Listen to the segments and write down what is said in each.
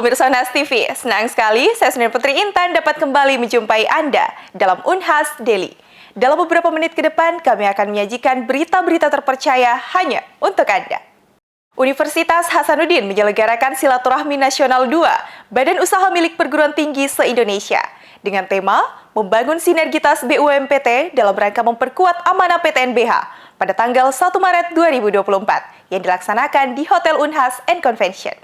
pemirsa Unas TV, senang sekali saya Sendiri Putri Intan dapat kembali menjumpai Anda dalam Unhas Daily. Dalam beberapa menit ke depan, kami akan menyajikan berita-berita terpercaya hanya untuk Anda. Universitas Hasanuddin menyelenggarakan Silaturahmi Nasional 2, badan usaha milik perguruan tinggi se-Indonesia, dengan tema Membangun Sinergitas BUMPT dalam rangka memperkuat amanah PTNBH pada tanggal 1 Maret 2024 yang dilaksanakan di Hotel Unhas and Convention.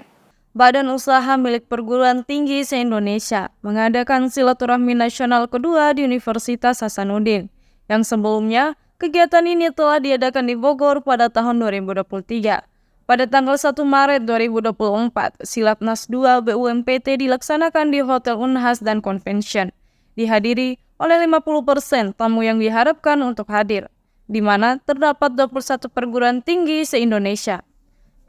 Badan Usaha milik Perguruan Tinggi se-Indonesia mengadakan Silaturahmi Nasional kedua di Universitas Hasanuddin, yang sebelumnya kegiatan ini telah diadakan di Bogor pada tahun 2023. Pada tanggal 1 Maret 2024, Silatnas 2 BUMPT dilaksanakan di Hotel Unhas dan Convention, dihadiri oleh 50% tamu yang diharapkan untuk hadir, di mana terdapat 21 perguruan tinggi se-Indonesia.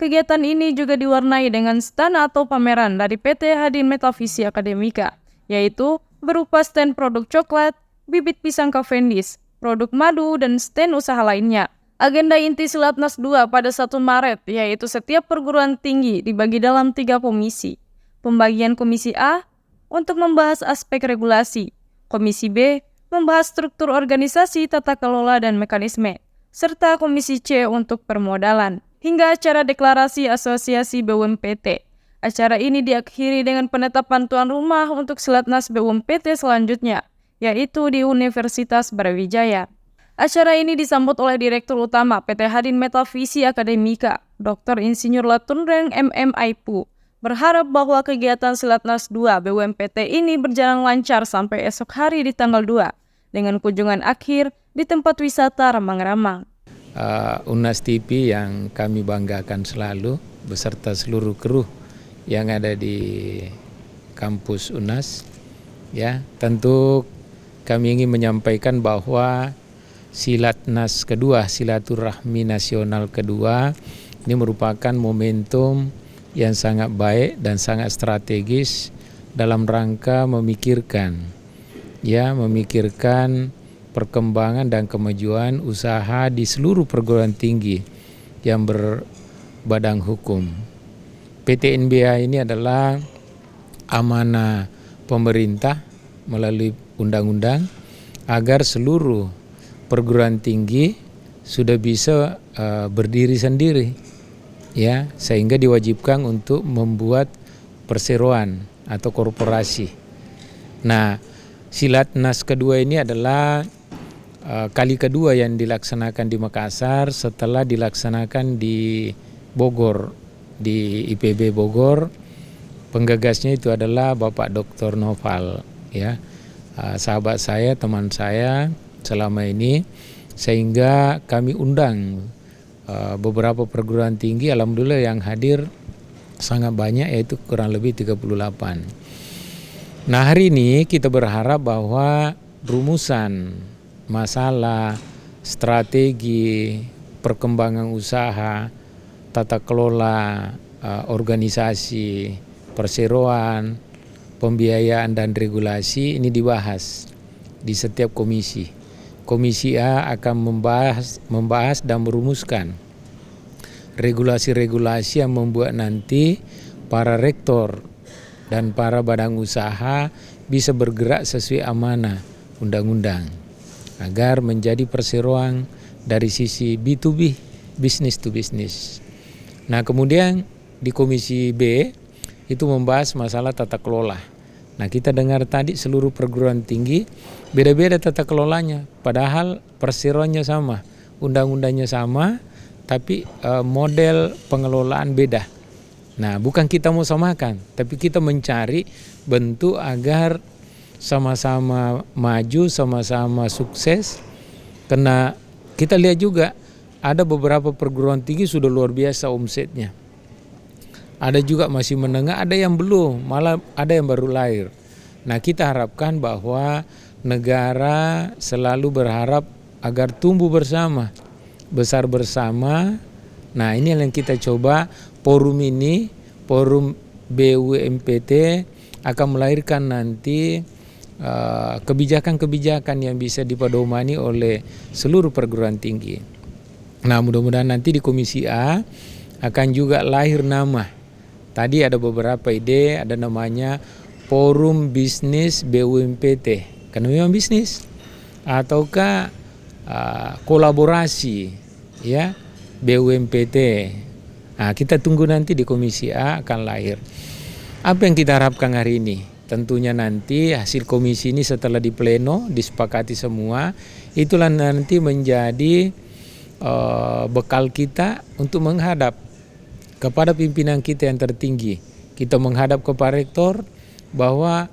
Kegiatan ini juga diwarnai dengan stand atau pameran dari PT Hadin Metafisi Akademika, yaitu berupa stand produk coklat, bibit pisang Cavendish, produk madu, dan stand usaha lainnya. Agenda inti Silatnas 2 pada 1 Maret, yaitu setiap perguruan tinggi dibagi dalam 3 komisi. Pembagian Komisi A untuk membahas aspek regulasi, Komisi B membahas struktur organisasi, tata kelola, dan mekanisme, serta Komisi C untuk permodalan. Hingga acara deklarasi Asosiasi BUMPT. Acara ini diakhiri dengan penetapan tuan rumah untuk Silatnas BUMPT selanjutnya, yaitu di Universitas Brawijaya. Acara ini disambut oleh Direktur Utama PT Hadin Metafisi Akademika, Dr. Insinyur Latunreng MM Aipu, berharap bahwa kegiatan Silatnas 2 BUMPT ini berjalan lancar sampai esok hari di tanggal 2, dengan kunjungan akhir di tempat wisata Ramang-Ramang. Unas TV yang kami banggakan selalu beserta seluruh kru yang ada di kampus Unas, ya, tentu kami ingin menyampaikan bahwa Silatnas kedua, Silaturahmi Nasional kedua, ini merupakan momentum yang sangat baik dan sangat strategis dalam rangka memikirkan perkembangan dan kemajuan usaha di seluruh perguruan tinggi yang berbadan hukum. PTNBH ini adalah amanah pemerintah melalui undang-undang agar seluruh perguruan tinggi sudah bisa berdiri sendiri, ya, sehingga diwajibkan untuk membuat perseroan atau korporasi. Nah, Silatnas kedua ini adalah kali kedua yang dilaksanakan di Makassar setelah dilaksanakan di Bogor, di IPB Bogor. Penggagasnya itu adalah Bapak Dr. Noval, ya, sahabat saya, teman saya selama ini, sehingga kami undang beberapa perguruan tinggi. Alhamdulillah yang hadir sangat banyak, yaitu kurang lebih 38. Nah, hari ini kita berharap bahwa rumusan masalah, strategi, perkembangan usaha, tata kelola, organisasi, perseroan, pembiayaan dan regulasi ini dibahas di setiap komisi. Komisi A akan membahas dan merumuskan regulasi-regulasi yang membuat nanti para rektor dan para badan usaha bisa bergerak sesuai amanah undang-undang agar menjadi perseroan dari sisi B2B, business to business. Nah, kemudian di Komisi B itu membahas masalah tata kelola. Nah, kita dengar tadi seluruh perguruan tinggi beda-beda tata kelolanya, padahal perseroannya sama, undang-undangnya sama, tapi model pengelolaan beda. Nah, bukan kita mau samakan, tapi kita mencari bentuk agar sama-sama maju, sama-sama sukses. Karena kita lihat juga ada beberapa perguruan tinggi sudah luar biasa omsetnya. Ada juga masih menengah, ada yang belum, malah ada yang baru lahir. Nah, kita harapkan bahwa negara selalu berharap agar tumbuh bersama, besar bersama. Nah, ini yang kita coba, forum ini, forum BUMPT akan melahirkan nanti kebijakan-kebijakan yang bisa dipedomani oleh seluruh perguruan tinggi. Nah, mudah-mudahan nanti di Komisi A akan juga lahir nama Tadi ada beberapa ide, ada namanya Forum Bisnis BUMPT, karena memang bisnis, ataukah kolaborasi ya BUMPT. Nah, kita tunggu nanti di Komisi A akan lahir. Apa yang kita harapkan hari ini? Tentunya nanti hasil komisi ini setelah di pleno disepakati semua, itulah nanti menjadi bekal kita untuk menghadap kepada pimpinan kita yang tertinggi. Kita menghadap kepada rektor bahwa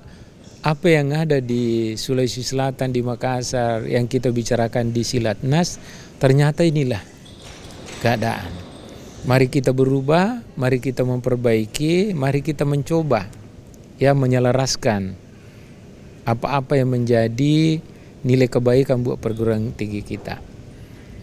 apa yang ada di Sulawesi Selatan, di Makassar, yang kita bicarakan di Silatnas, ternyata inilah keadaan. Mari kita berubah, mari kita memperbaiki, mari kita mencoba ya menyelaraskan apa-apa yang menjadi nilai kebaikan buat perguruan tinggi kita.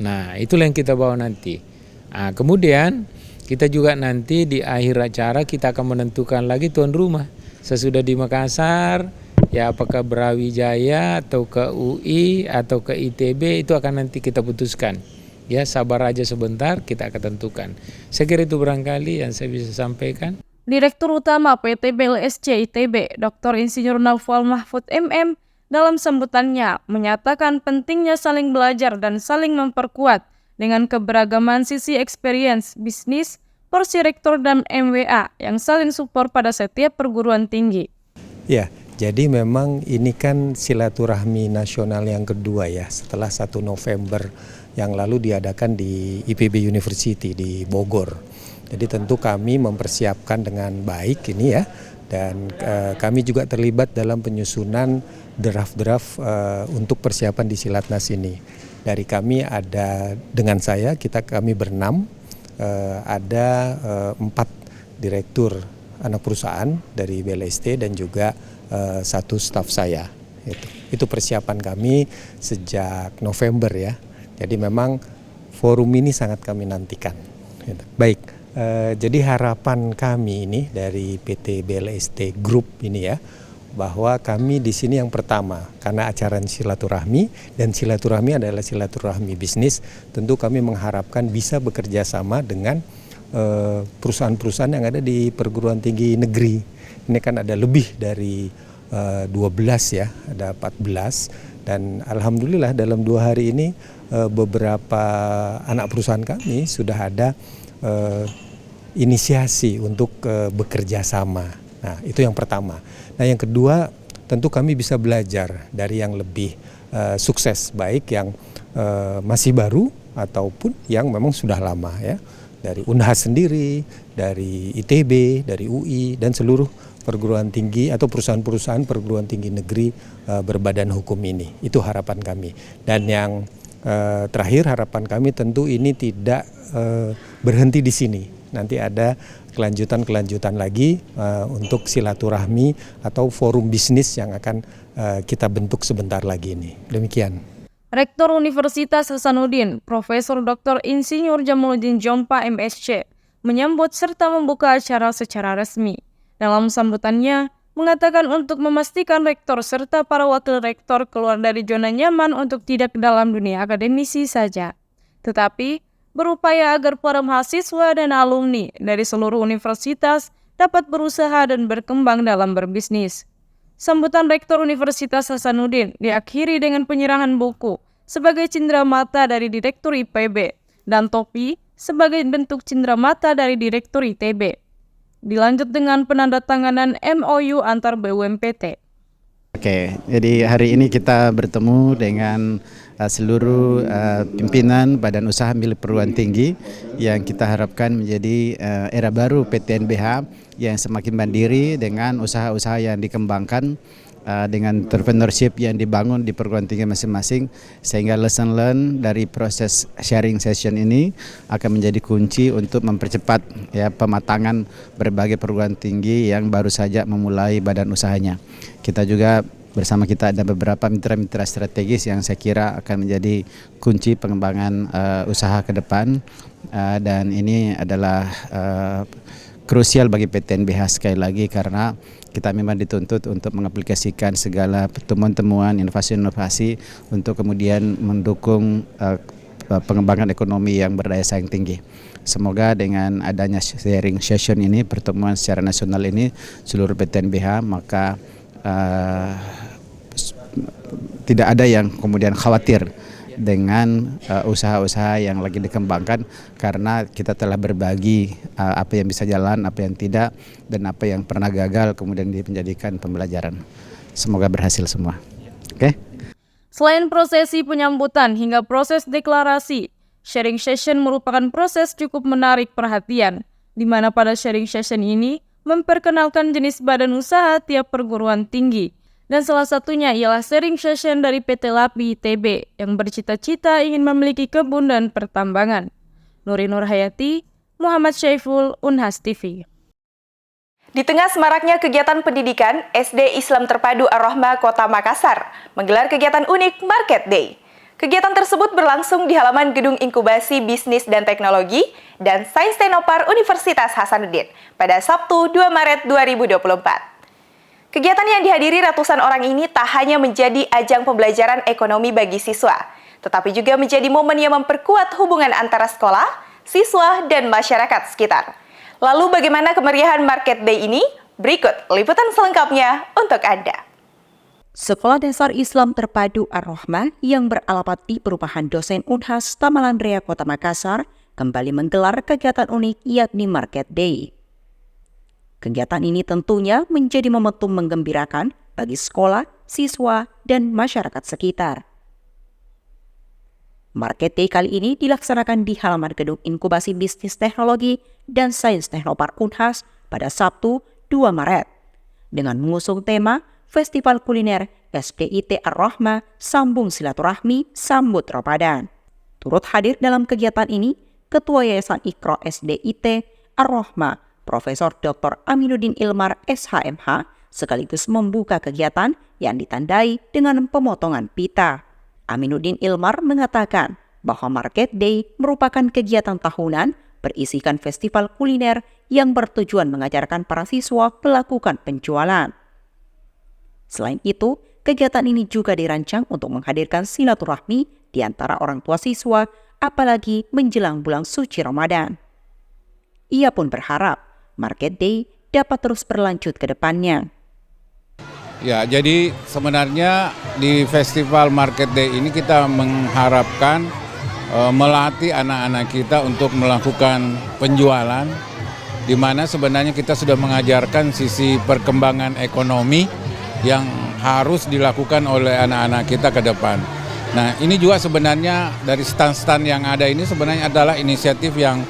Nah, itulah yang kita bawa nanti. Nah, kemudian kita juga nanti di akhir acara kita akan menentukan lagi tuan rumah. Sesudah di Makassar, ya apakah Brawijaya atau ke UI atau ke ITB, itu akan nanti kita putuskan. Ya, sabar aja sebentar, kita akan tentukan. Saya kira itu barangkali yang saya bisa sampaikan. Direktur Utama PT BLSC ITB, Dr. Insinyur Naufal Mahfud MM, dalam sambutannya menyatakan pentingnya saling belajar dan saling memperkuat dengan keberagaman sisi experience, bisnis, porsi rektor dan MWA yang saling support pada setiap perguruan tinggi. Ya, jadi memang ini kan silaturahmi nasional yang kedua ya, setelah 1 November yang lalu diadakan di IPB University di Bogor. Jadi tentu kami mempersiapkan dengan baik ini ya, dan kami juga terlibat dalam penyusunan draft-draft untuk persiapan di Silatnas ini. Dari kami ada dengan saya, kami berenam, ada 4 direktur anak perusahaan dari BLST dan juga 1 staf saya. Itu persiapan kami sejak November ya. Jadi memang forum ini sangat kami nantikan. Baik. Jadi harapan kami ini dari PT BLST Group ini ya, bahwa kami di sini yang pertama karena acara silaturahmi dan silaturahmi adalah silaturahmi bisnis, tentu kami mengharapkan bisa bekerja sama dengan perusahaan-perusahaan yang ada di perguruan tinggi negeri. Ini kan ada lebih dari 12 ya, ada 14, dan alhamdulillah dalam 2 hari ini beberapa anak perusahaan kami sudah ada inisiasi untuk bekerja sama. Nah, itu yang pertama. Nah, yang kedua, tentu kami bisa belajar dari yang lebih sukses, baik yang masih baru ataupun yang memang sudah lama ya. Dari Unhas sendiri, dari ITB, dari UI, dan seluruh perguruan tinggi atau perusahaan-perusahaan perguruan tinggi negeri berbadan hukum ini. Itu harapan kami. Dan yang terakhir, harapan kami tentu ini tidak berhenti di sini. Nanti ada kelanjutan lagi untuk silaturahmi atau forum bisnis yang akan kita bentuk sebentar lagi ini. Demikian. Rektor Universitas Hasanuddin, Profesor Dr. Insinyur Jamaluddin Jompa MSc, menyambut serta membuka acara secara resmi. Dalam sambutannya, mengatakan untuk memastikan rektor serta para wakil rektor keluar dari zona nyaman untuk tidak dalam dunia akademisi saja, tetapi berupaya agar para mahasiswa dan alumni dari seluruh universitas dapat berusaha dan berkembang dalam berbisnis. Sambutan Rektor Universitas Hasanuddin diakhiri dengan penyerahan buku sebagai cenderamata dari Direktur IPB dan topi sebagai bentuk cenderamata dari Direktur ITB. Dilanjut dengan penandatanganan MOU antar BUMPT. Oke, jadi hari ini kita bertemu dengan seluruh pimpinan badan usaha milik perguruan tinggi yang kita harapkan menjadi era baru PTNBH yang semakin mandiri dengan usaha-usaha yang dikembangkan dengan entrepreneurship yang dibangun di perguruan tinggi masing-masing, sehingga lesson learn dari proses sharing session ini akan menjadi kunci untuk mempercepat ya pematangan berbagai perguruan tinggi yang baru saja memulai badan usahanya. Kita juga bersama kita ada beberapa mitra-mitra strategis yang saya kira akan menjadi kunci pengembangan usaha ke depan, dan ini adalah krusial bagi PTNBH sekali lagi karena kita memang dituntut untuk mengaplikasikan segala temuan-temuan, inovasi-inovasi untuk kemudian mendukung pengembangan ekonomi yang berdaya saing tinggi. Semoga dengan adanya sharing session ini, pertemuan secara nasional ini, seluruh PTNBH, maka tidak ada yang kemudian khawatir dengan usaha-usaha yang lagi dikembangkan, karena kita telah berbagi apa yang bisa jalan, apa yang tidak, dan apa yang pernah gagal kemudian menjadikan pembelajaran. Semoga berhasil semua. Oke? Selain prosesi penyambutan hingga proses deklarasi, sharing session merupakan proses cukup menarik perhatian, di mana pada sharing session ini memperkenalkan jenis badan usaha tiap perguruan tinggi. Dan salah satunya ialah sharing session dari PT LAPI ITB yang bercita-cita ingin memiliki kebun dan pertambangan. Nuri Nurhayati, Muhammad Syaiful, Unhas TV. Di tengah semaraknya kegiatan pendidikan, SD Islam Terpadu Ar-Rahmah Kota Makassar menggelar kegiatan unik Market Day. Kegiatan tersebut berlangsung di halaman Gedung Inkubasi Bisnis dan Teknologi dan Sains Teknopar Universitas Hasanuddin pada Sabtu 2 Maret 2024. Kegiatan yang dihadiri ratusan orang ini tak hanya menjadi ajang pembelajaran ekonomi bagi siswa, tetapi juga menjadi momen yang memperkuat hubungan antara sekolah, siswa, dan masyarakat sekitar. Lalu bagaimana kemeriahan Market Day ini? Berikut liputan selengkapnya untuk Anda. Sekolah Dasar Islam Terpadu Ar-Rahmah yang beralamat di Perumahan Dosen Unhas Tamalan Rea Kota Makassar kembali menggelar kegiatan unik yakni Market Day. Kegiatan ini tentunya menjadi momentum menggembirakan bagi sekolah, siswa, dan masyarakat sekitar. Market Day kali ini dilaksanakan di halaman Gedung Inkubasi Bisnis Teknologi dan Sains Teknopar Unhas pada Sabtu 2 Maret dengan mengusung tema Festival Kuliner SDIT Ar-Rahmah Sambung Silaturahmi Sambut Ramadan. Turut hadir dalam kegiatan ini Ketua Yayasan Iqra SDIT Ar-Rahmah Profesor Dr. Aminuddin Ilmar SHMH sekaligus membuka kegiatan yang ditandai dengan pemotongan pita. Aminuddin Ilmar mengatakan bahwa Market Day merupakan kegiatan tahunan berisikan festival kuliner yang bertujuan mengajarkan para siswa melakukan penjualan. Selain itu, kegiatan ini juga dirancang untuk menghadirkan silaturahmi di antara orang tua siswa, apalagi menjelang bulan suci Ramadan. Ia pun berharap Market Day dapat terus berlanjut ke depannya. Ya, jadi sebenarnya di Festival Market Day ini kita mengharapkan melatih anak-anak kita untuk melakukan penjualan, di mana sebenarnya kita sudah mengajarkan sisi perkembangan ekonomi yang harus dilakukan oleh anak-anak kita ke depan. Nah, ini juga sebenarnya dari stand-stand yang ada ini sebenarnya adalah inisiatif yang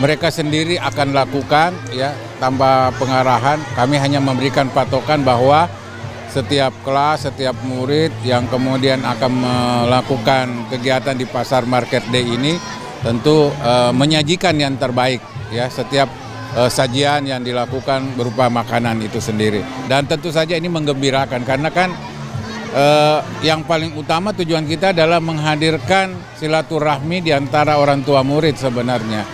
mereka sendiri akan lakukan ya, tanpa pengarahan. Kami hanya memberikan patokan bahwa setiap kelas, setiap murid yang kemudian akan melakukan kegiatan di pasar Market Day ini tentu menyajikan yang terbaik ya, setiap sajian yang dilakukan berupa makanan itu sendiri. Dan tentu saja ini menggembirakan karena kan yang paling utama tujuan kita adalah menghadirkan silaturahmi di antara orang tua murid sebenarnya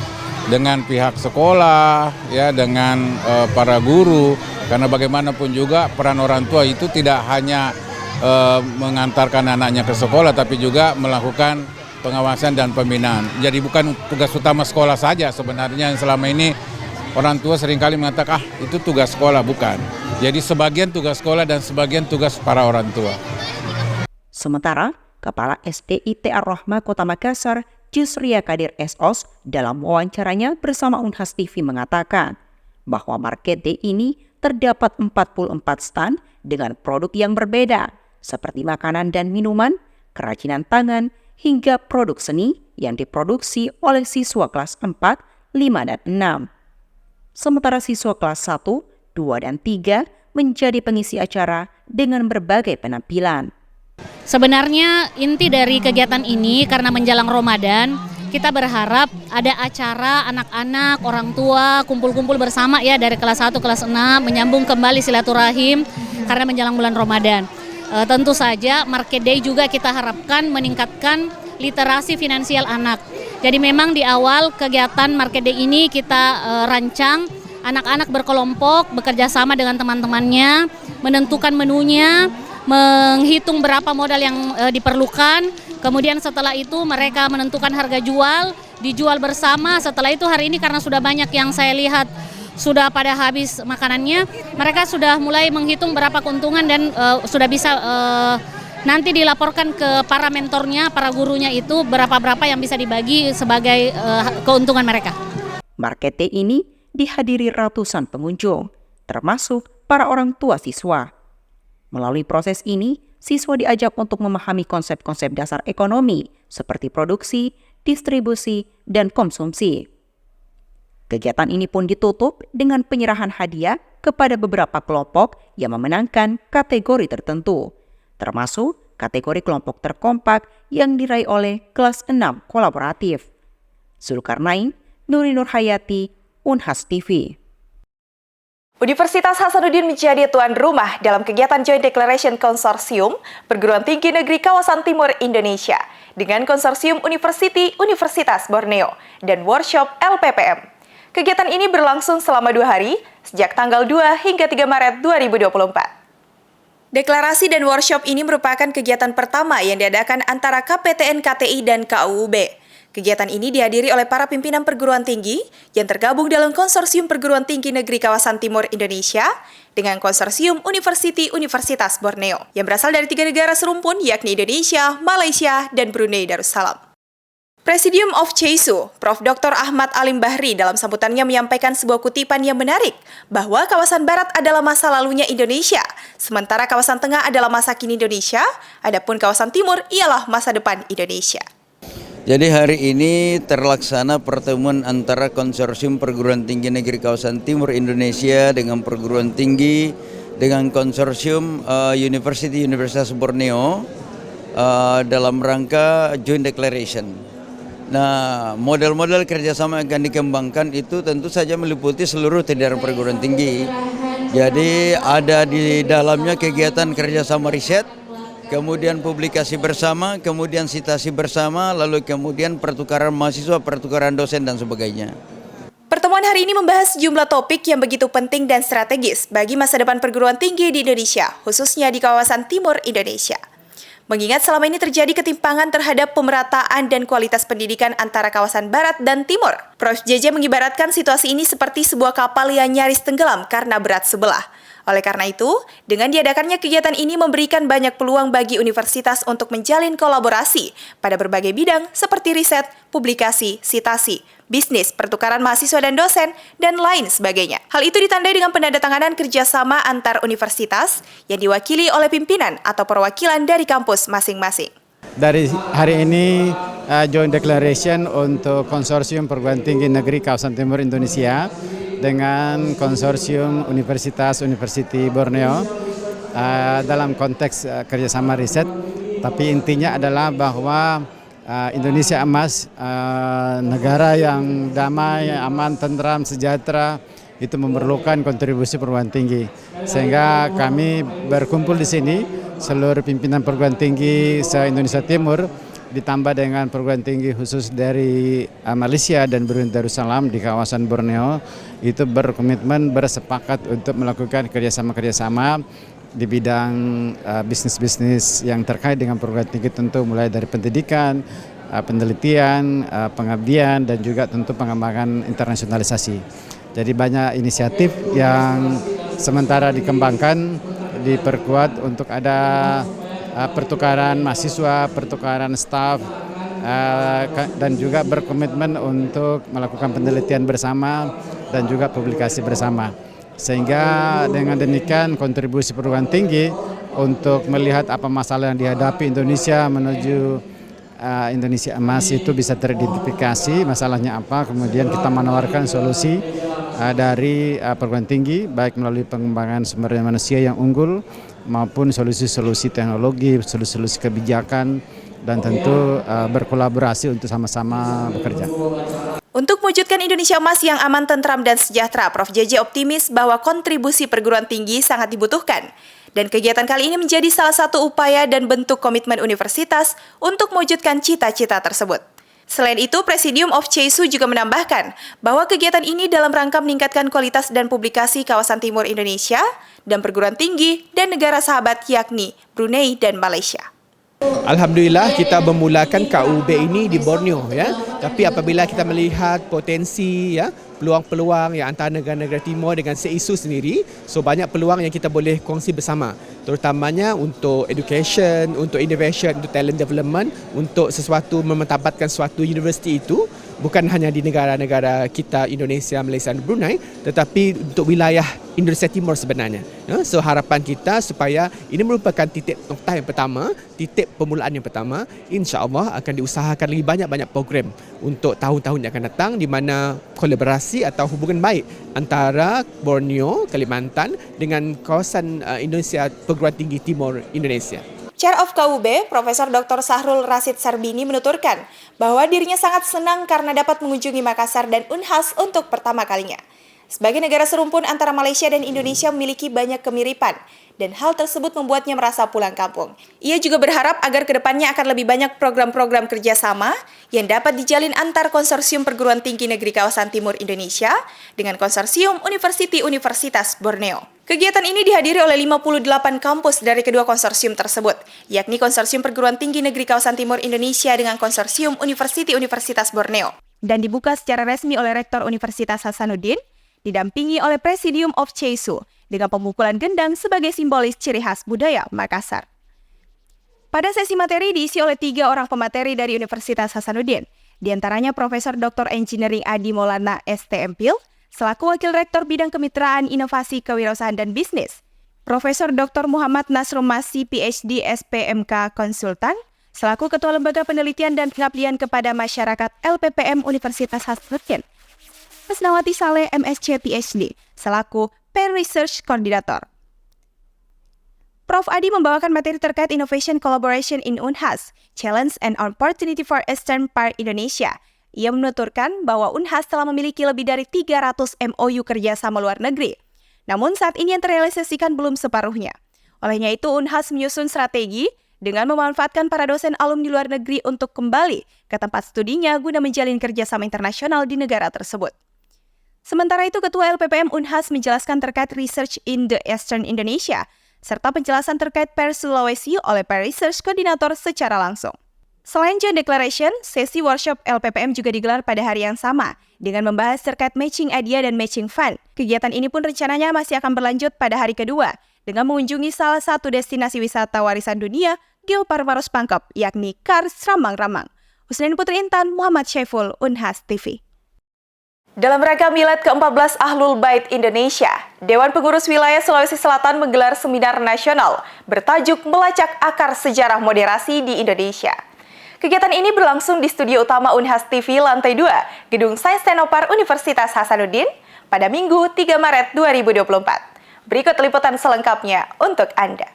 dengan pihak sekolah ya, dengan para guru. Karena bagaimanapun juga peran orang tua itu tidak hanya mengantarkan anaknya ke sekolah, tapi juga melakukan pengawasan dan pembinaan. Jadi bukan tugas utama sekolah saja sebenarnya yang selama ini orang tua seringkali mengatakan itu tugas sekolah, bukan. Jadi sebagian tugas sekolah dan sebagian tugas para orang tua. Sementara Kepala SDIT Ar-Rahmah Kota Makassar, Jusria Kadir SOS, dalam wawancaranya bersama Unhas TV mengatakan bahwa Market Day ini terdapat 44 stand dengan produk yang berbeda, seperti makanan dan minuman, kerajinan tangan, hingga produk seni yang diproduksi oleh siswa kelas 4, 5, dan 6. Sementara siswa kelas 1, 2, dan 3 menjadi pengisi acara dengan berbagai penampilan. Sebenarnya inti dari kegiatan ini karena menjelang Ramadan, kita berharap ada acara anak-anak, orang tua, kumpul-kumpul bersama ya dari kelas 1, kelas 6, menyambung kembali silaturahim karena menjelang bulan Ramadan. Tentu saja Market Day juga kita harapkan meningkatkan literasi finansial anak. Jadi memang di awal kegiatan Market Day ini kita rancang anak-anak berkelompok, bekerja sama dengan teman-temannya, menentukan menunya, menghitung berapa modal yang diperlukan. Kemudian setelah itu mereka menentukan harga jual, dijual bersama. Setelah itu hari ini karena sudah banyak yang saya lihat sudah pada habis makanannya, mereka sudah mulai menghitung berapa keuntungan dan sudah bisa nanti dilaporkan ke para mentornya, para gurunya itu berapa-berapa yang bisa dibagi sebagai keuntungan mereka. Market Day ini dihadiri ratusan pengunjung, termasuk para orang tua siswa. Melalui proses ini, siswa diajak untuk memahami konsep-konsep dasar ekonomi seperti produksi, distribusi, dan konsumsi. Kegiatan ini pun ditutup dengan penyerahan hadiah kepada beberapa kelompok yang memenangkan kategori tertentu, termasuk kategori kelompok terkompak yang diraih oleh kelas 6 kolaboratif. Zulkarnain, Nuri Nurhayati, Unhas TV. Universitas Hasanuddin menjadi tuan rumah dalam kegiatan Joint Declaration Konsorsium Perguruan Tinggi Negeri Kawasan Timur Indonesia dengan Konsorsium Universitas Borneo dan Workshop LPPM. Kegiatan ini berlangsung selama 2 hari, sejak tanggal 2 hingga 3 Maret 2024. Deklarasi dan workshop ini merupakan kegiatan pertama yang diadakan antara KPTN KTI dan KUUB. Kegiatan ini dihadiri oleh para pimpinan perguruan tinggi yang tergabung dalam Konsorsium Perguruan Tinggi Negeri Kawasan Timur Indonesia dengan Konsorsium Universitas Borneo yang berasal dari 3 negara serumpun yakni Indonesia, Malaysia, dan Brunei Darussalam. Presidium of CESU, Prof. Dr. Ahmad Alim Bahri dalam sambutannya menyampaikan sebuah kutipan yang menarik bahwa kawasan barat adalah masa lalunya Indonesia, sementara kawasan tengah adalah masa kini Indonesia, adapun kawasan timur ialah masa depan Indonesia. Jadi hari ini terlaksana pertemuan antara Konsorsium Perguruan Tinggi Negeri Kawasan Timur Indonesia dengan perguruan tinggi dengan Konsorsium Universitas Borneo dalam rangka Joint Declaration. Nah, model-model kerjasama yang akan dikembangkan itu tentu saja meliputi seluruh jajaran perguruan tinggi. Jadi ada di dalamnya kegiatan kerjasama riset, kemudian publikasi bersama, kemudian sitasi bersama, lalu kemudian pertukaran mahasiswa, pertukaran dosen, dan sebagainya. Pertemuan hari ini membahas sejumlah topik yang begitu penting dan strategis bagi masa depan perguruan tinggi di Indonesia, khususnya di kawasan timur Indonesia. Mengingat selama ini terjadi ketimpangan terhadap pemerataan dan kualitas pendidikan antara kawasan barat dan timur, Prof. JJ mengibaratkan situasi ini seperti sebuah kapal yang nyaris tenggelam karena berat sebelah. Oleh karena itu, dengan diadakannya kegiatan ini memberikan banyak peluang bagi universitas untuk menjalin kolaborasi pada berbagai bidang seperti riset, publikasi, sitasi, bisnis, pertukaran mahasiswa dan dosen, dan lain sebagainya. Hal itu ditandai dengan penandatanganan kerjasama antar universitas yang diwakili oleh pimpinan atau perwakilan dari kampus masing-masing. Dari hari ini Joint Declaration untuk Konsorsium Perguruan Tinggi Negeri Kawasan Timur Indonesia dengan Konsorsium Universitas Borneo dalam konteks kerjasama riset, tapi intinya adalah bahwa Indonesia emas, negara yang damai, aman, tentram, sejahtera, itu memerlukan kontribusi perguruan tinggi. Sehingga kami berkumpul di sini, seluruh pimpinan perguruan tinggi se-Indonesia Timur, ditambah dengan perguruan tinggi khusus dari Malaysia dan Brunei Darussalam di kawasan Borneo, itu berkomitmen, bersepakat untuk melakukan kerjasama-kerjasama di bidang bisnis-bisnis yang terkait dengan perguruan tinggi, tentu mulai dari pendidikan, penelitian, pengabdian, dan juga tentu pengembangan internasionalisasi. Jadi banyak inisiatif yang sementara dikembangkan, diperkuat untuk ada pertukaran mahasiswa, pertukaran staf, dan juga berkomitmen untuk melakukan penelitian bersama dan juga publikasi bersama. Sehingga dengan demikian kontribusi perguruan tinggi untuk melihat apa masalah yang dihadapi Indonesia menuju Indonesia emas itu bisa teridentifikasi masalahnya apa, kemudian kita menawarkan solusi dari perguruan tinggi baik melalui pengembangan sumber daya manusia yang unggul maupun solusi-solusi teknologi, solusi-solusi kebijakan, dan tentu berkolaborasi untuk sama-sama bekerja. Untuk mewujudkan Indonesia emas yang aman, tentram, dan sejahtera, Prof. JJ optimis bahwa kontribusi perguruan tinggi sangat dibutuhkan. Dan kegiatan kali ini menjadi salah satu upaya dan bentuk komitmen universitas untuk mewujudkan cita-cita tersebut. Selain itu, Presidium of Jesu juga menambahkan bahwa kegiatan ini dalam rangka meningkatkan kualitas dan publikasi kawasan timur Indonesia dan perguruan tinggi dan negara sahabat yakni Brunei dan Malaysia. Alhamdulillah kita memulakan KUB ini di Borneo ya. Tapi apabila kita melihat potensi ya, peluang-peluang yang antara negara-negara timur dengan seisu sendiri, so banyak peluang yang kita boleh kongsi bersama, terutamanya untuk education, untuk innovation, untuk talent development, untuk sesuatu memanfaatkan suatu universiti itu bukan hanya di negara-negara kita Indonesia, Malaysia dan Brunei, tetapi untuk wilayah Indonesia Timur sebenarnya. So harapan kita supaya ini merupakan titik noktah yang pertama, titik permulaan yang pertama, insya-Allah akan diusahakan lebih banyak program untuk tahun-tahun yang akan datang di mana kolaborasi atau hubungan baik antara Borneo, Kalimantan dengan kawasan Indonesia Perguruan Tinggi Timur Indonesia. Chair of KUB, Profesor Dr. Sahrul Rasyid Sarbini menuturkan bahwa dirinya sangat senang karena dapat mengunjungi Makassar dan Unhas untuk pertama kalinya. Sebagai negara serumpun antara Malaysia dan Indonesia memiliki banyak kemiripan, dan hal tersebut membuatnya merasa pulang kampung. Ia juga berharap agar kedepannya akan lebih banyak program-program kerjasama yang dapat dijalin antar Konsorsium Perguruan Tinggi Negeri Kawasan Timur Indonesia dengan Konsorsium Universitas Borneo. Kegiatan ini dihadiri oleh 58 kampus dari kedua konsorsium tersebut, yakni Konsorsium Perguruan Tinggi Negeri Kawasan Timur Indonesia dengan Konsorsium Universitas Borneo, dan dibuka secara resmi oleh Rektor Universitas Hasanuddin, didampingi oleh Presidium of Jesu dengan pemukulan gendang sebagai simbolis ciri khas budaya Makassar. Pada sesi materi diisi oleh 3 orang pemateri dari Universitas Hasanuddin, diantaranya Profesor Dr. Engineering Adi Maulana STMPil, selaku Wakil Rektor Bidang Kemitraan Inovasi Kewirausahaan dan Bisnis, Profesor Dr. Muhammad Nasrum Masih PhD SPMK Konsultan, selaku Ketua Lembaga Penelitian dan Pengabdian kepada Masyarakat LPPM Universitas Hasanuddin, Mesnawati Saleh MSc PhD, selaku Peer Research Coordinator. Prof. Adi membawakan materi terkait Innovation Collaboration in Unhas, Challenge and Opportunity for Eastern Part Indonesia. Ia menuturkan bahwa Unhas telah memiliki lebih dari 300 MOU kerjasama luar negeri. Namun saat ini yang terrealisasikan belum separuhnya. Olehnya itu Unhas menyusun strategi dengan memanfaatkan para dosen alumni luar negeri untuk kembali ke tempat studinya guna menjalin kerjasama internasional di negara tersebut. Sementara itu, Ketua LPPM Unhas menjelaskan terkait Research in the Eastern Indonesia, serta penjelasan terkait Per Sulawesi oleh Per Research Coordinator secara langsung. Selain Joint Declaration, sesi workshop LPPM juga digelar pada hari yang sama, dengan membahas terkait Matching Idea dan Matching Fund. Kegiatan ini pun rencananya masih akan berlanjut pada hari kedua, dengan mengunjungi salah satu destinasi wisata warisan dunia, Geopark Pangkep, yakni Kars Ramang-Ramang. Husnain Putri Intan, Muhammad Syaiful, Unhas TV. Dalam rangka Milad ke-14 Ahlul Bait Indonesia, Dewan Pengurus Wilayah Sulawesi Selatan menggelar seminar nasional bertajuk Melacak Akar Sejarah Moderasi di Indonesia. Kegiatan ini berlangsung di studio utama Unhas TV lantai 2, Gedung Sains Teknopark Universitas Hasanuddin pada Minggu 3 Maret 2024. Berikut liputan selengkapnya untuk Anda.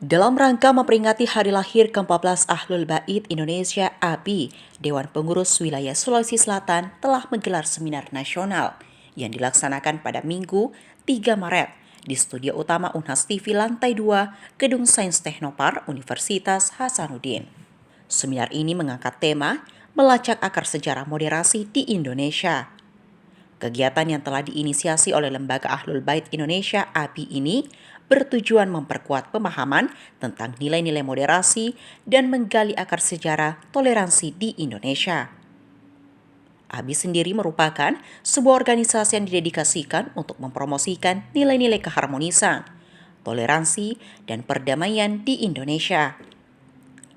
Dalam rangka memperingati hari lahir ke-14 Ahlul Bait Indonesia ABI, Dewan Pengurus Wilayah Sulawesi Selatan telah menggelar seminar nasional yang dilaksanakan pada Minggu 3 Maret di studio utama Unhas TV lantai 2, Gedung Sains Teknopark Universitas Hasanuddin. Seminar ini mengangkat tema Melacak Akar Sejarah Moderasi di Indonesia. Kegiatan yang telah diinisiasi oleh Lembaga Ahlul Bait Indonesia ABI ini bertujuan memperkuat pemahaman tentang nilai-nilai moderasi dan menggali akar sejarah toleransi di Indonesia. ABI sendiri merupakan sebuah organisasi yang didedikasikan untuk mempromosikan nilai-nilai keharmonisan, toleransi, dan perdamaian di Indonesia.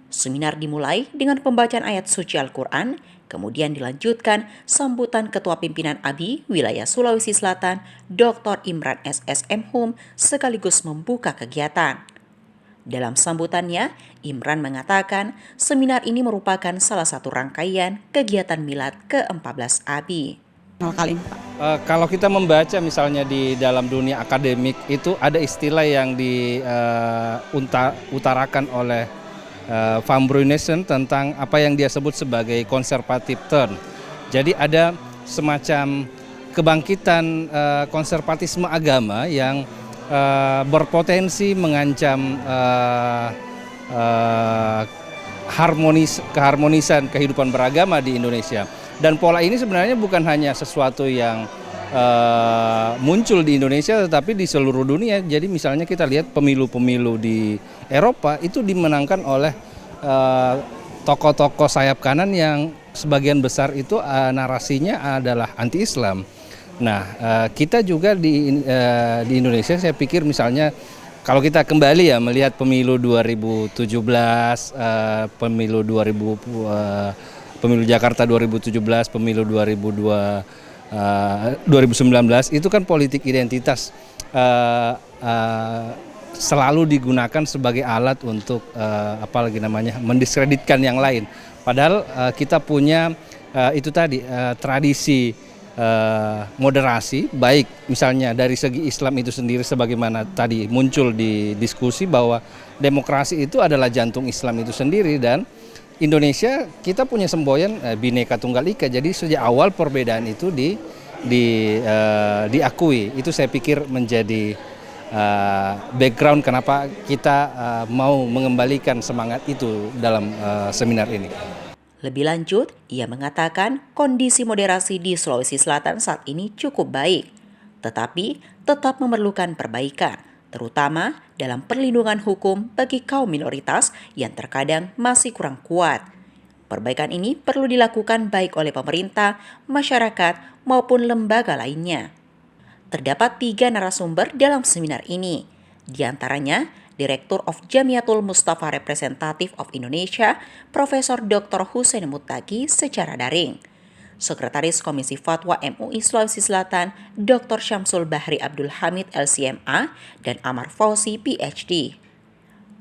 Seminar dimulai dengan pembacaan ayat suci Al-Quran, kemudian dilanjutkan sambutan Ketua Pimpinan ABI Wilayah Sulawesi Selatan, Dr. Imran SSM Hum, sekaligus membuka kegiatan. Dalam sambutannya, Imran mengatakan seminar ini merupakan salah satu rangkaian kegiatan Milad ke-14 ABI. Kalau kita membaca misalnya di dalam dunia akademik itu ada istilah yang diutarakan oleh Van Bruynesen tentang apa yang dia sebut sebagai conservative turn. Jadi ada semacam kebangkitan konservatisme agama yang berpotensi mengancam keharmonisan kehidupan beragama di Indonesia. Dan pola ini sebenarnya bukan hanya sesuatu yang muncul di Indonesia tetapi di seluruh dunia. Jadi misalnya kita lihat pemilu-pemilu di Eropa itu dimenangkan oleh tokoh-tokoh sayap kanan yang sebagian besar itu narasinya adalah anti-Islam. Nah, kita juga di Indonesia saya pikir misalnya kalau kita kembali ya melihat pemilu 2017, pemilu Jakarta 2017, pemilu 2019 itu kan politik identitas selalu digunakan sebagai alat untuk mendiskreditkan yang lain. Padahal kita punya itu tadi tradisi moderasi, baik misalnya dari segi Islam itu sendiri sebagaimana tadi muncul di diskusi bahwa demokrasi itu adalah jantung Islam itu sendiri, dan Indonesia kita punya semboyan Bhinneka Tunggal Ika. Jadi sejak awal perbedaan itu diakui. Itu saya pikir menjadi background kenapa kita mau mengembalikan semangat itu dalam seminar ini. Lebih lanjut, ia mengatakan kondisi moderasi di Sulawesi Selatan saat ini cukup baik, tetapi tetap memerlukan perbaikan, terutama dalam perlindungan hukum bagi kaum minoritas yang terkadang masih kurang kuat. Perbaikan ini perlu dilakukan baik oleh pemerintah, masyarakat, maupun lembaga lainnya. Terdapat 3 narasumber dalam seminar ini, di antaranya Direktur of Jamiatul Mustafa Representative of Indonesia, Profesor Dr. Hussein Muttaqi secara daring. Sekretaris Komisi Fatwa MUI Sulawesi Selatan, Dr. Syamsul Bahri Abdul Hamid LCMA, dan Amar Fauzi PhD.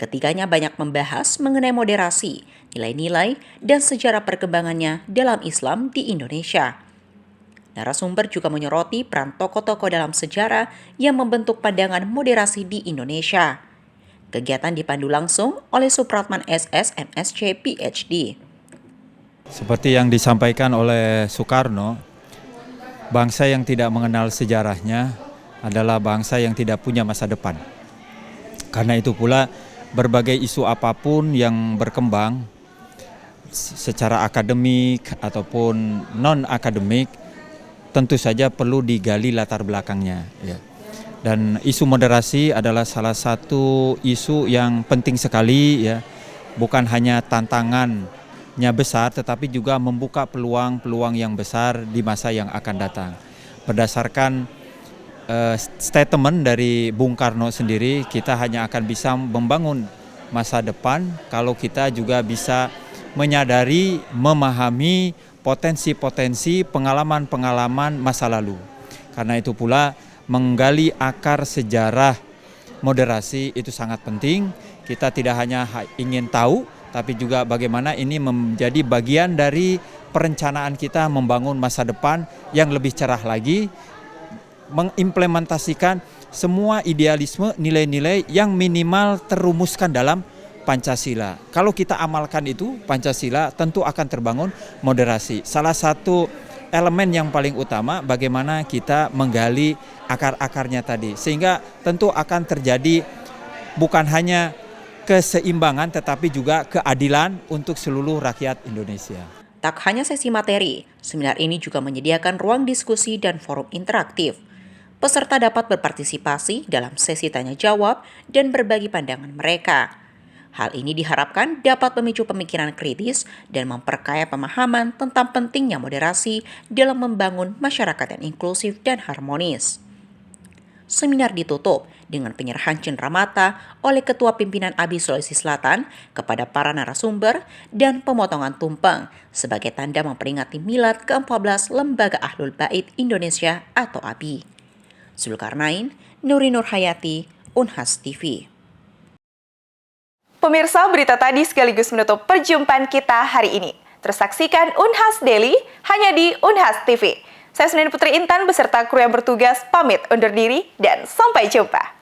Ketiganya banyak membahas mengenai moderasi, nilai-nilai, dan sejarah perkembangannya dalam Islam di Indonesia. Narasumber juga menyoroti peran tokoh-tokoh dalam sejarah yang membentuk pandangan moderasi di Indonesia. Kegiatan dipandu langsung oleh Supratman SS MSc PhD. Seperti yang disampaikan oleh Soekarno, bangsa yang tidak mengenal sejarahnya adalah bangsa yang tidak punya masa depan. Karena itu pula berbagai isu apapun yang berkembang secara akademik ataupun non-akademik tentu saja perlu digali latar belakangnya. Ya. Dan isu moderasi adalah salah satu isu yang penting sekali, ya. Bukan hanya tantangannya besar, tetapi juga membuka peluang-peluang yang besar di masa yang akan datang. Berdasarkan statement dari Bung Karno sendiri, kita hanya akan bisa membangun masa depan kalau kita juga bisa menyadari, memahami potensi-potensi pengalaman-pengalaman masa lalu. Karena itu pula menggali akar sejarah moderasi itu sangat penting. Kita tidak hanya ingin tahu, tapi juga bagaimana ini menjadi bagian dari perencanaan kita membangun masa depan yang lebih cerah lagi, mengimplementasikan semua idealisme, nilai-nilai yang minimal terumuskan dalam Pancasila. Kalau kita amalkan itu, Pancasila, tentu akan terbangun moderasi. Salah satu elemen yang paling utama bagaimana kita menggali akar-akarnya tadi. Sehingga tentu akan terjadi bukan hanya keseimbangan tetapi juga keadilan untuk seluruh rakyat Indonesia. Tak hanya sesi materi, seminar ini juga menyediakan ruang diskusi dan forum interaktif. Peserta dapat berpartisipasi dalam sesi tanya jawab dan berbagi pandangan mereka. Hal ini diharapkan dapat memicu pemikiran kritis dan memperkaya pemahaman tentang pentingnya moderasi dalam membangun masyarakat yang inklusif dan harmonis. Seminar ditutup dengan penyerahan cenderamata oleh Ketua Pimpinan ABI Sulawesi Selatan kepada para narasumber dan pemotongan tumpeng sebagai tanda memperingati milad ke-14 Lembaga Ahlul Bait Indonesia atau ABI. Zulkarnain, Nuri Nurhayati, Unhas TV. Pemirsa, berita tadi sekaligus menutup perjumpaan kita hari ini. Terus saksikan Unhas Daily hanya di Unhas TV. Saya Sunin Putri Intan beserta kru yang bertugas pamit undur diri dan sampai jumpa.